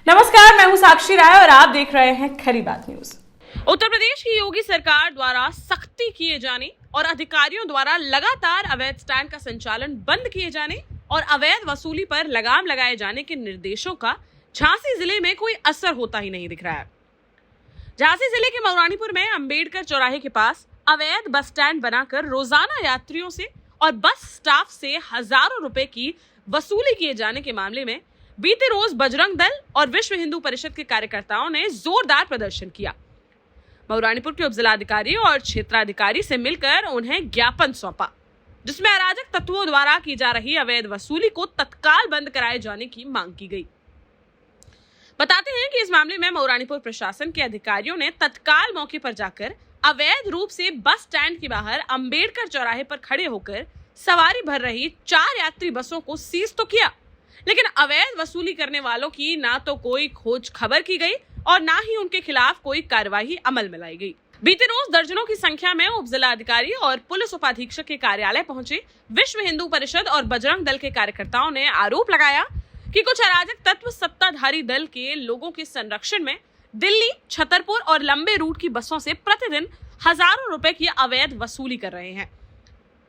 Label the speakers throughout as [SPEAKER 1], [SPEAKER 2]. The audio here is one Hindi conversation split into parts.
[SPEAKER 1] नमस्कार, मैं हूं साक्षी राय और आप देख रहे हैं खरी बात न्यूज।
[SPEAKER 2] उत्तर प्रदेश की योगी सरकार द्वारा सख्ती किए जाने और अधिकारियों द्वारा लगातार अवैध स्टैंड का संचालन बंद किए जाने और अवैध वसूली पर लगाम लगाए जाने के निर्देशों का झांसी जिले में कोई असर होता ही नहीं दिख रहा है। झांसी जिले के मऊरानीपुर में अंबेडकर चौराहे के पास अवैध बस स्टैंड बनाकर रोजाना यात्रियों से और बस स्टाफ से हजारों रुपए की वसूली किए जाने के मामले में बीते रोज बजरंग दल और विश्व हिंदू परिषद के कार्यकर्ताओं ने जोरदार प्रदर्शन किया। मऊरानीपुर के उपजिलाधिकारी और क्षेत्राधिकारी से मिलकर उन्हें ज्ञापन सौंपा, जिसमें अराजक तत्वों द्वारा की जा रही अवैध वसूली को तत्काल बंद कराए जाने की मांग की गई। बताते हैं कि इस मामले में मऊरानीपुर प्रशासन के अधिकारियों ने तत्काल मौके पर जाकर अवैध रूप से बस स्टैंड के बाहर अंबेडकर चौराहे पर खड़े होकर सवारी भर रही 4 यात्री बसों को सीज तो किया, लेकिन अवैध वसूली करने वालों की ना तो कोई खोज खबर की गई और ना ही उनके खिलाफ कोई कार्यवाही अमल में लाई गई। बीते रोज दर्जनों की संख्या में उपजिलाधिकारी और पुलिस उपाधीक्षक के कार्यालय पहुंचे विश्व हिंदू परिषद और बजरंग दल के कार्यकर्ताओं ने आरोप लगाया कि कुछ अराजक तत्व सत्ताधारी दल के लोगों के संरक्षण में दिल्ली, छतरपुर और लंबे रूट की बसों से प्रतिदिन हजारों रुपए की अवैध वसूली कर रहे हैं।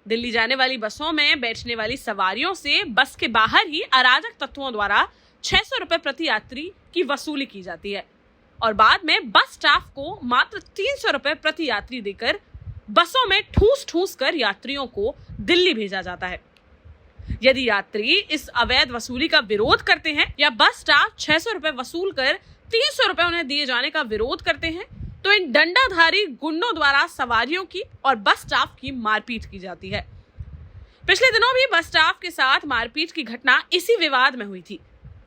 [SPEAKER 2] दिल्ली जाने वाली बसों में बैठने वाली सवारियों से बस के बाहर ही अराजक तत्वों द्वारा 600 रुपए प्रति यात्री की वसूली की जाती है और बाद में बस स्टाफ को मात्र 300 रुपए प्रति यात्री देकर बसों में ठूस कर यात्रियों को दिल्ली भेजा जाता है। यदि यात्री इस अवैध वसूली का विरोध करते हैं या बस स्टाफ 600 रुपए वसूल कर 300 रुपए उन्हें दिए जाने का विरोध करते हैं, तो इन डंडाधारी गुंडों द्वारा सवारियों की और बस स्टाफ की मारपीट की जाती है। पिछले दिनों भी बस स्टाफ के साथ मारपीट की घटना इसी विवाद में हुई थी,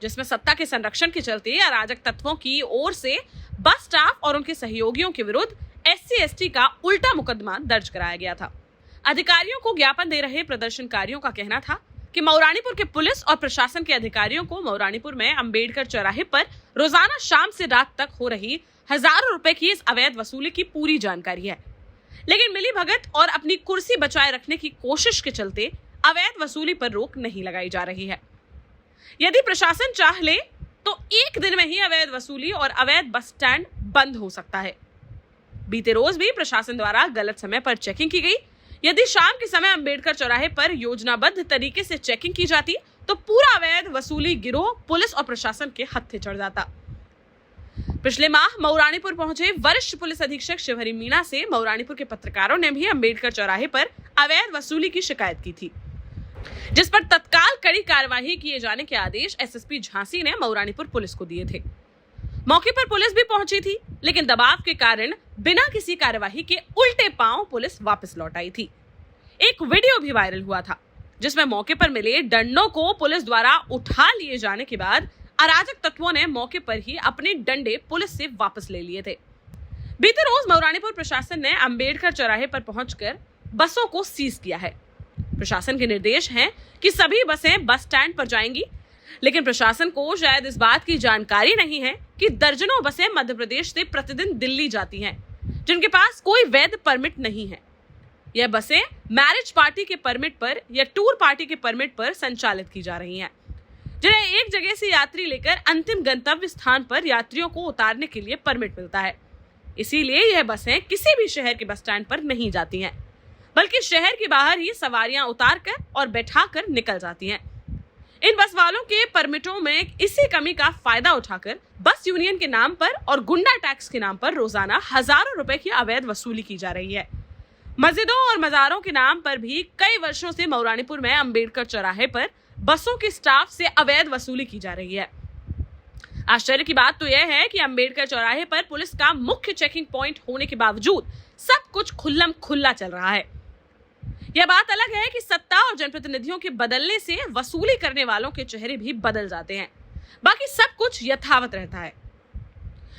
[SPEAKER 2] जिसमें सत्ता के संरक्षण के चलते अराजक तत्वों की ओर से बस स्टाफ और उनके सहयोगियों के विरुद्ध SC/ST का उल्टा मुकदमा दर्ज कराया गया था। अधिकारियों को ज्ञापन दे रहे प्रदर्शनकारियों का कहना था कि मऊरानीपुर के पुलिस और प्रशासन के अधिकारियों को मऊरानीपुर में अंबेडकर चौराहे पर रोजाना शाम से रात तक हो रही हजारों रुपए की इस अवैध वसूली की पूरी जानकारी है, लेकिन मिली भगत और अपनी कुर्सी बचाए रखने की कोशिश के चलते अवैध वसूली पर रोक नहीं लगाई जा रही है। यदि प्रशासन चाह ले तो एक दिन में ही अवैध वसूली और अवैध बस स्टैंड बंद हो सकता है। बीते रोज भी प्रशासन द्वारा गलत समय पर चेकिंग की गई। यदि शाम के समय अंबेडकर चौराहे पर योजनाबद्ध तरीके से चेकिंग की जाती तो पूरा अवैध वसूली गिरोह पुलिस और प्रशासन के हत्थे चढ़ जाता। पिछले माह मऊरानीपुर पहुंचे वरिष्ठ पुलिस अधीक्षक शिवहरी मीणा से मऊरानीपुर के पत्रकारों ने भी अंबेडकर चौराहे पर अवैध वसूली की शिकायत की थी, जिस पर तत्काल कड़ी कार्यवाही किए जाने के आदेश SSP झांसी ने मऊरानीपुर पुलिस को दिए थे। मौके पर पुलिस भी पहुंची थी, लेकिन दबाव के कारण बिना किसी कार्यवाही के उल्टे पांव पुलिस वापस लौट आई थी। एक वीडियो भी वायरल हुआ था, जिसमें मौके पर मिले डंडों को पुलिस द्वारा उठा लिए जाने के बाद अराजक तत्वों ने मौके पर ही अपने डंडे पुलिस से वापस ले लिए थे। बीते रोज मऊरानीपुर प्रशासन ने अंबेडकर चौराहे पर पहुंचकर बसों को सीज किया है। प्रशासन के निर्देश हैं कि सभी बसें बस स्टैंड पर जाएंगी, लेकिन प्रशासन को शायद इस बात की जानकारी नहीं है कि दर्जनों बसें मध्य प्रदेश से प्रतिदिन दिल्ली जाती हैं, जिनके पास कोई वैध परमिट नहीं है। यह बसें मैरिज पार्टी के परमिट पर या टूर पार्टी के परमिट पर संचालित की जा रही हैं, जिन्हें एक जगह से यात्री लेकर अंतिम गंतव्य स्थान पर यात्रियों को उतारने के लिए परमिट मिलता है। इसीलिए यह बसें किसी भी शहर के बस स्टैंड पर नहीं जाती हैं, बल्कि शहर के बाहर ही सवारियां उतारकर और बैठाकर निकल जाती हैं। इन बस वालों के परमिटों में इसी कमी का फायदा उठाकर बस यूनियन के नाम पर और गुंडा टैक्स के नाम पर रोजाना हजारों रुपए की अवैध वसूली की जा रही है। मस्जिदों और मजारों के नाम पर भी कई वर्षों से मऊरानीपुर में अंबेडकर चौराहे पर बसों के स्टाफ से अवैध वसूली की जा रही है। आश्चर्य की बात तो यह है कि अंबेडकर चौराहे पर पुलिस का मुख्य चेकिंग पॉइंट होने के बावजूद सब कुछ खुल्लम खुल्ला चल रहा है। यह बात अलग है कि सत्ता और जनप्रतिनिधियों के बदलने से वसूली करने वालों के चेहरे भी बदल जाते हैं, बाकी सब कुछ यथावत रहता है।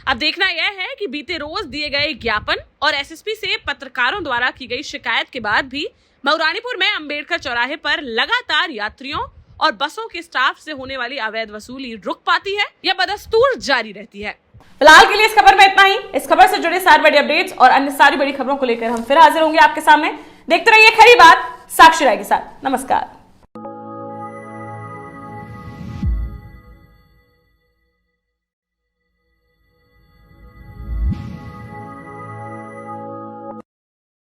[SPEAKER 2] अब देखना यह है कि बीते रोज दिए गए ज्ञापन और SSP से पत्रकारों द्वारा की गई शिकायत के बाद भी मऊरानीपुर में अंबेडकर चौराहे पर लगातार यात्रियों और बसों के स्टाफ से होने वाली अवैध वसूली रुक पाती है या बदस्तूर जारी रहती है।
[SPEAKER 1] फिलहाल के लिए इस खबर में इतना ही। इस खबर से जुड़े सारी बड़ी अपडेट्स और अन्य सारी बड़ी खबरों को लेकर हम फिर हाजिर होंगे आपके सामने। देखते रहिए खरी बात साक्षी राय के साथ। नमस्कार।